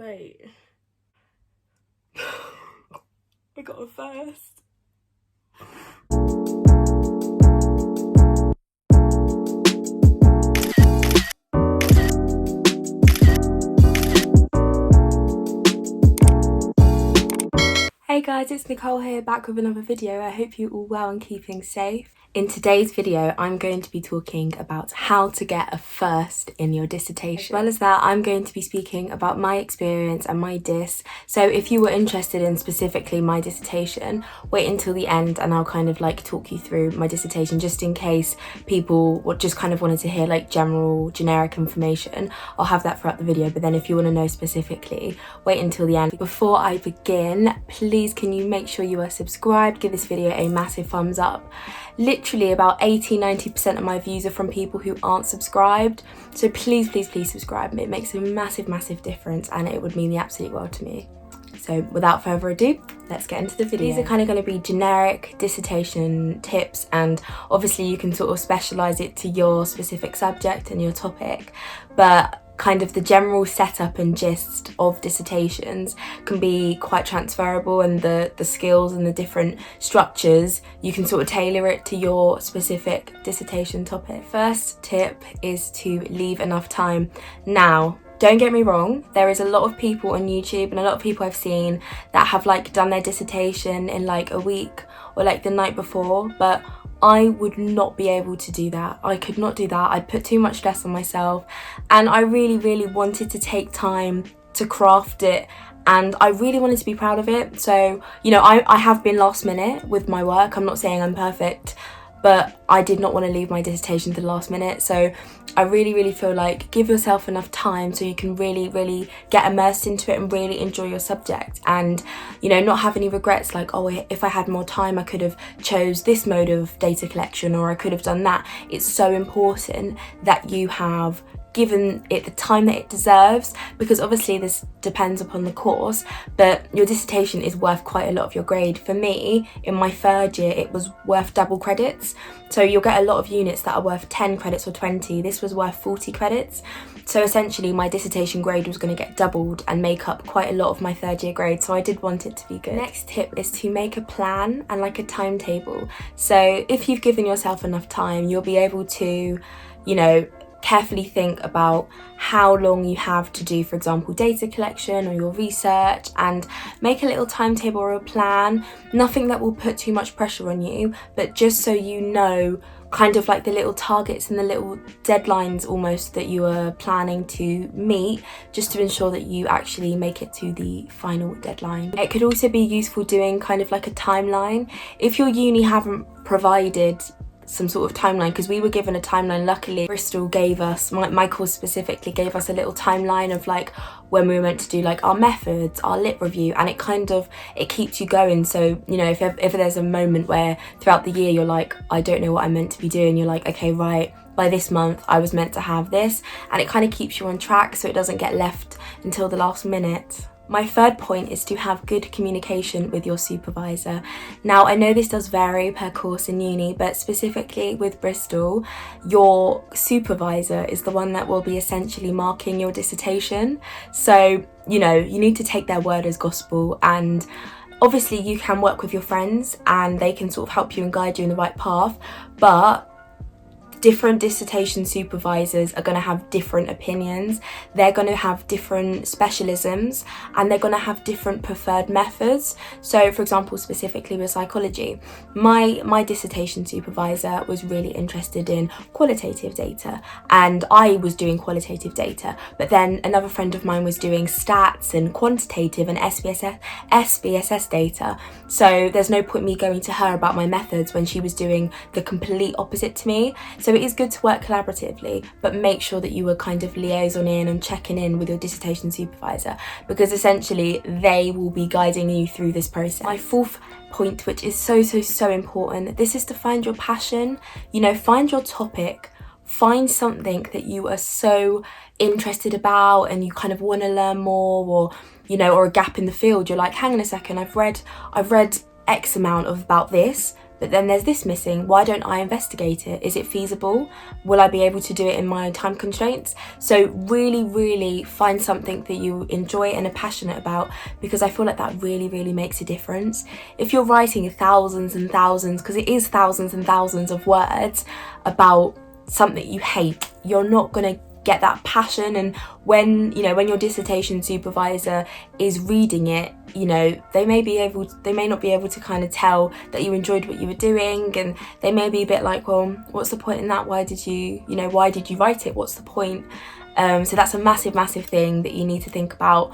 Wait. I got a first. Hey guys, it's Nicole here, back with another video. I hope you're all well and keeping safe. In today's video, I'm going to be talking about how to get a first in your dissertation. As well as that, I'm going to be speaking about my experience and my DISS. So if you were interested in specifically my dissertation, wait until the end and I'll kind of like talk you through my dissertation, just in case people just kind of wanted to hear like generic information. I'll have that throughout the video, but then if you want to know specifically, wait until the end. Before I begin, please can you make sure you are subscribed, give this video a massive thumbs up. Literally about 80-90% of my views are from people who aren't subscribed, so please subscribe. It makes a massive difference and it would mean the absolute world to me. So without further ado, let's get into the video. These are kind of going to be generic dissertation tips, and obviously you can sort of specialize it to your specific subject and your topic, but kind of the general setup and gist of dissertations can be quite transferable, and the skills and the different structures, you can sort of tailor it to your specific dissertation topic. First tip is to leave enough time. Now, don't get me wrong, there is a lot of people on YouTube and a lot of people I've seen that have like done their dissertation in like a week or like the night before, but I would not be able to do that. I could not do that. I'd put too much stress on myself, and I really wanted to take time to craft it, and I really wanted to be proud of it. So, you know, I have been last minute with my work. I'm not saying I'm perfect, but I did not want to leave my dissertation to the last minute. So I really feel like give yourself enough time so you can really get immersed into it and really enjoy your subject, and, you know, not have any regrets like, oh, if I had more time I could have chose this mode of data collection, or I could have done that. It's so important that you have given it the time that it deserves, because obviously this depends upon the course, but your dissertation is worth quite a lot of your grade. For me, in my third year, it was worth double credits. So you'll get a lot of units that are worth 10 credits or 20. This was worth 40 credits. So essentially my dissertation grade was going to get doubled and make up quite a lot of my third year grade. So I did want it to be good. Next tip is to make a plan and like a timetable. So if you've given yourself enough time, you'll be able to, you know, carefully think about how long you have to do, for example, data collection or your research, and make a little timetable or a plan. Nothing that will put too much pressure on you, but just so you know kind of like the little targets and the little deadlines almost that you are planning to meet, just to ensure that you actually make it to the final deadline. It could also be useful doing kind of like a timeline. If your uni haven't provided some sort of timeline, because we were given a timeline, luckily Bristol gave us, my course specifically gave us a little timeline of like when we were meant to do like our methods, our lit review, and it keeps you going. So, you know, if there's a moment where throughout the year you're like, I don't know what I'm meant to be doing, you're like, okay, right, by this month I was meant to have this, and it kind of keeps you on track so it doesn't get left until the last minute. My third point is to have good communication with your supervisor. Now, I know this does vary per course in uni, but specifically with Bristol, your supervisor is the one that will be essentially marking your dissertation. So, you know, you need to take their word as gospel, and obviously you can work with your friends and they can sort of help you and guide you in the right path, but different dissertation supervisors are going to have different opinions. They're going to have different specialisms, and they're going to have different preferred methods. So for example, specifically with psychology, my dissertation supervisor was really interested in qualitative data, and I was doing qualitative data, but then another friend of mine was doing stats and quantitative and SPSS data. So there's no point me going to her about my methods when she was doing the complete opposite to me. So it is good to work collaboratively, but make sure that you are kind of liaisoning and checking in with your dissertation supervisor, because essentially they will be guiding you through this process. My fourth point, which is so important, this is to find your passion. You know, find your topic, find something that you are so interested about and you kind of want to learn more, or, you know, or a gap in the field. You're like, hang on a second, I've read X amount of about this, but then there's this missing. Why don't I investigate it? Is it feasible? Will I be able to do it in my time constraints? So really find something that you enjoy and are passionate about, because I feel like that really makes a difference. If you're writing thousands and thousands, because it is thousands and thousands of words about something you hate, you're not going to get that passion. And when your dissertation supervisor is reading it, they may not be able to kind of tell that you enjoyed what you were doing, and they may be a bit like, well, what's the point in that? Why did you write it? What's the point? So that's a massive thing that you need to think about.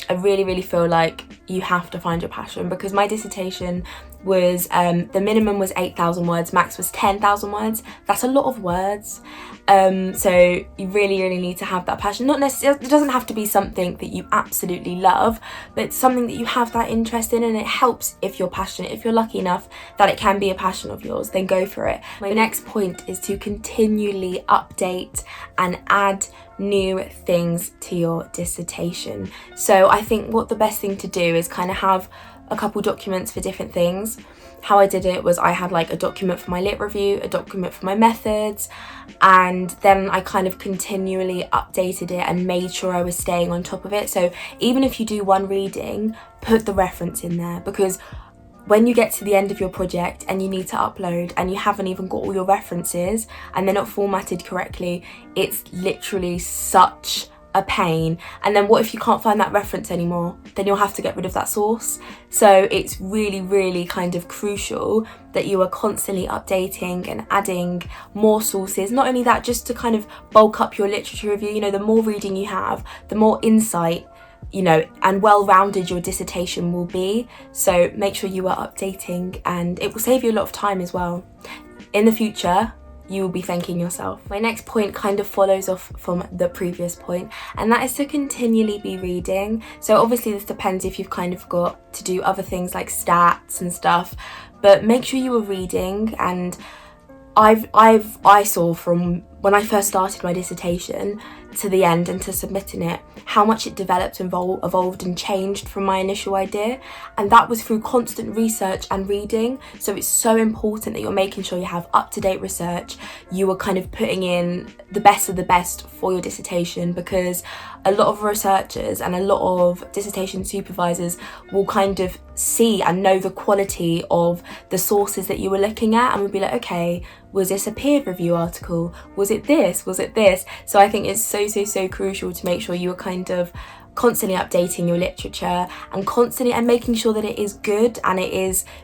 I really feel like you have to find your passion, because my dissertation was the minimum was 8,000 words, max was 10,000 words. That's a lot of words. So you really need to have that passion. Not necessarily, it doesn't have to be something that you absolutely love, but it's something that you have that interest in, and it helps if you're passionate. If you're lucky enough that it can be a passion of yours, then go for it. My next point is to continually update and add new things to your dissertation. So I think what the best thing to do is kind of have a couple documents for different things. How I did it was I had like a document for my lit review, a document for my methods, and then I kind of continually updated it and made sure I was staying on top of it. So even if you do one reading, put the reference in there, because when you get to the end of your project and you need to upload and you haven't even got all your references and they're not formatted correctly, it's literally such a pain. And then what if you can't find that reference anymore? Then you'll have to get rid of that source. So it's really kind of crucial that you are constantly updating and adding more sources. Not only that, just to kind of bulk up your literature review. The more reading you have, the more insight and well-rounded your dissertation will be. So make sure you are updating, and it will save you a lot of time as well. In the future, you will be thanking yourself. My next point kind of follows off from the previous point, and that is to continually be reading. So obviously this depends if you've kind of got to do other things like stats and stuff, but make sure you are reading. And I saw from when I first started my dissertation to the end and to submitting it, how much it developed, evolved and changed from my initial idea, and that was through constant research and reading. So it's so important that you're making sure you have up-to-date research, you are kind of putting in the best of the best for your dissertation, because a lot of researchers and a lot of dissertation supervisors will kind of see and know the quality of the sources that you were looking at, and will be like, okay, was this a peer review article? Was it this? Was it this? So I think it's so crucial to make sure you are kind of constantly updating your literature and making sure that it is good, and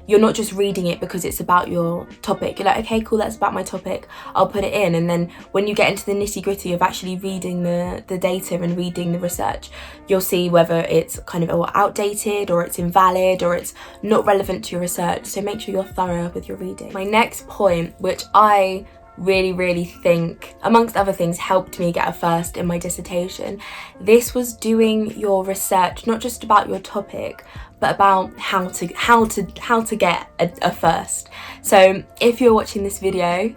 you're not just reading it because it's about your topic. You're like, okay, cool, that's about my topic, I'll put it in. And then when you get into the nitty-gritty of actually reading the data and reading the research, you'll see whether it's kind of outdated or it's invalid or it's not relevant to your research. So make sure you're thorough with your reading. My next point, which I really think, amongst other things, helped me get a first in my dissertation. This was doing your research, not just about your topic, but about how to get a first. So if you're watching this video,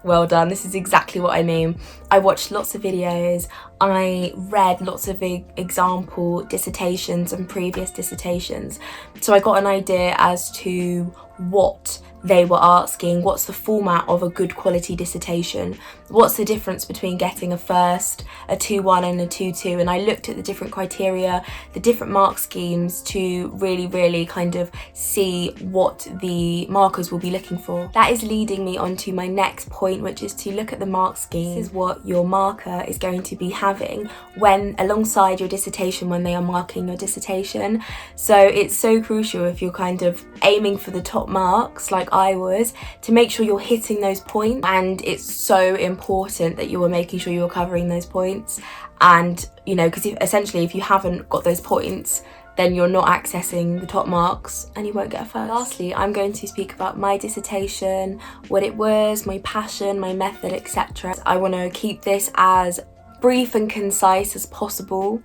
well done, this is exactly what I mean. I watched lots of videos, I read lots of example dissertations and previous dissertations, so I got an idea as to what they were asking, what's the format of a good quality dissertation, what's the difference between getting a first, a 2-1 and a 2-2, and I looked at the different criteria, the different mark schemes, to really kind of see what the markers will be looking for. That is leading me on to my next point, which is to look at the mark scheme. This is what your marker is going to be having when alongside your dissertation, when they are marking your dissertation. So it's so crucial, if you're kind of aiming for the top marks like I was, to make sure you're hitting those points. And it's so important that you are making sure you're covering those points, and because essentially if you haven't got those points, then you're not accessing the top marks and you won't get a first. Lastly, I'm going to speak about my dissertation, what it was, my passion, my method, etc. I want to keep this as brief and concise as possible,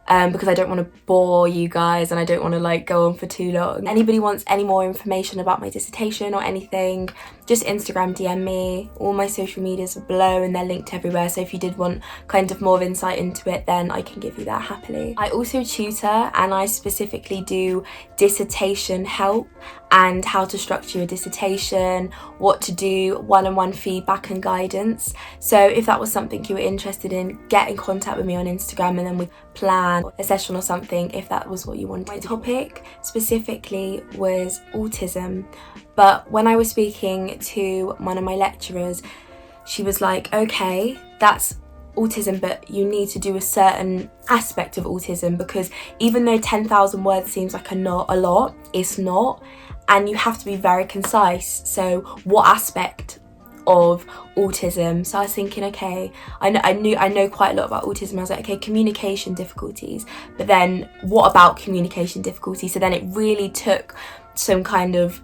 because I don't want to bore you guys and I don't want to go on for too long. Anybody wants any more information about my dissertation or anything, just Instagram DM me. All my social medias are below and they're linked everywhere, so if you did want kind of more insight into it, then I can give you that happily. I also tutor, and I specifically do dissertation help and how to structure your dissertation, what to do, one-on-one feedback and guidance. So if that was something you were interested in, get in contact with me on Instagram and then we plan a session or something if that was what you wanted. My topic specifically was autism, but when I was speaking to one of my lecturers, she was like, okay, that's autism, but you need to do a certain aspect of autism, because even though 10,000 words seems like a lot, it's not, and you have to be very concise. So what aspect of autism? So I was thinking, okay, I know quite a lot about autism. I was like, okay, communication difficulties, but then what about communication difficulties? So then it really took some kind of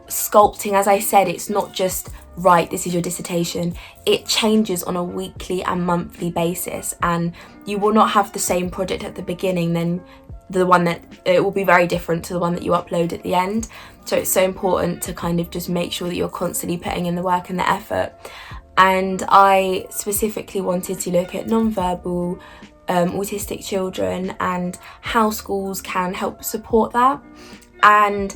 sculpting. As I said, it's not just right, this is your dissertation. It changes on a weekly and monthly basis, and you will not have the same project at the beginning then the one that it will be very different to the one that you upload at the end. So it's so important to kind of just make sure that you're constantly putting in the work and the effort. And I specifically wanted to look at non-verbal autistic children and how schools can help support that. And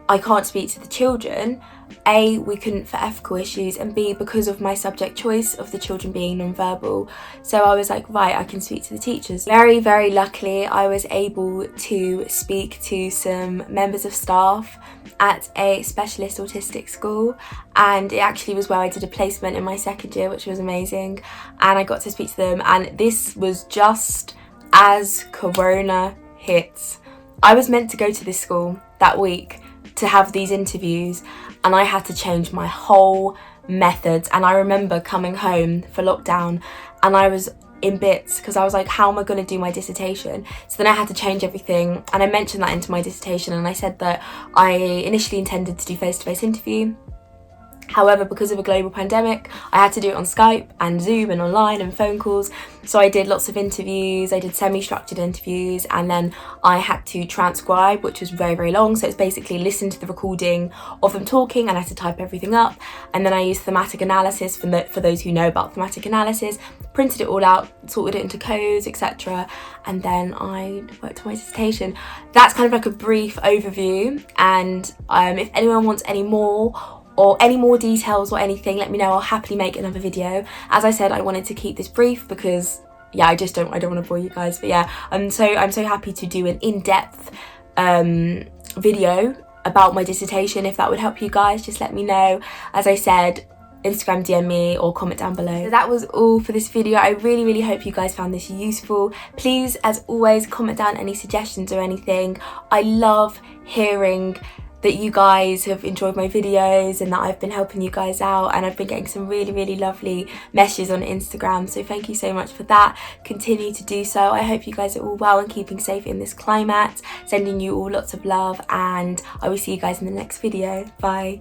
I can't speak to the children. A, we couldn't for ethical issues, and B, because of my subject choice of the children being non-verbal. So I was like, right, I can speak to the teachers. Very, very luckily, I was able to speak to some members of staff at a specialist autistic school, and it actually was where I did a placement in my second year, which was amazing, and I got to speak to them. And this was just as Corona hit. I was meant to go to this school that week to have these interviews, and I had to change my whole methods. And I remember coming home for lockdown and I was in bits because I was like, how am I going to do my dissertation? So then I had to change everything, and I mentioned that into my dissertation, and I said that I initially intended to do face-to-face interview. However, because of a global pandemic, I had to do it on Skype and Zoom and online and phone calls. So I did lots of interviews, I did semi-structured interviews, and then I had to transcribe, which was very, very long. So it's basically listen to the recording of them talking and I had to type everything up. And then I used thematic analysis for those who know about thematic analysis, printed it all out, sorted it into codes, etc. And then I worked on my dissertation. That's kind of like a brief overview. And if anyone wants any more or any more details or anything, let me know. I'll happily make another video. As I said, I wanted to keep this brief because yeah, I don't want to bore you guys. But yeah, I'm so happy to do an in-depth video about my dissertation. If that would help you guys, just let me know. As I said, Instagram DM me or comment down below. So that was all for this video. I really, really hope you guys found this useful. Please, as always, comment down any suggestions or anything. I love hearing that you guys have enjoyed my videos and that I've been helping you guys out, and I've been getting some really, really lovely messages on Instagram, so thank you so much for that. Continue to do so. I hope you guys are all well and keeping safe in this climate. Sending you all lots of love, and I will see you guys in the next video. Bye.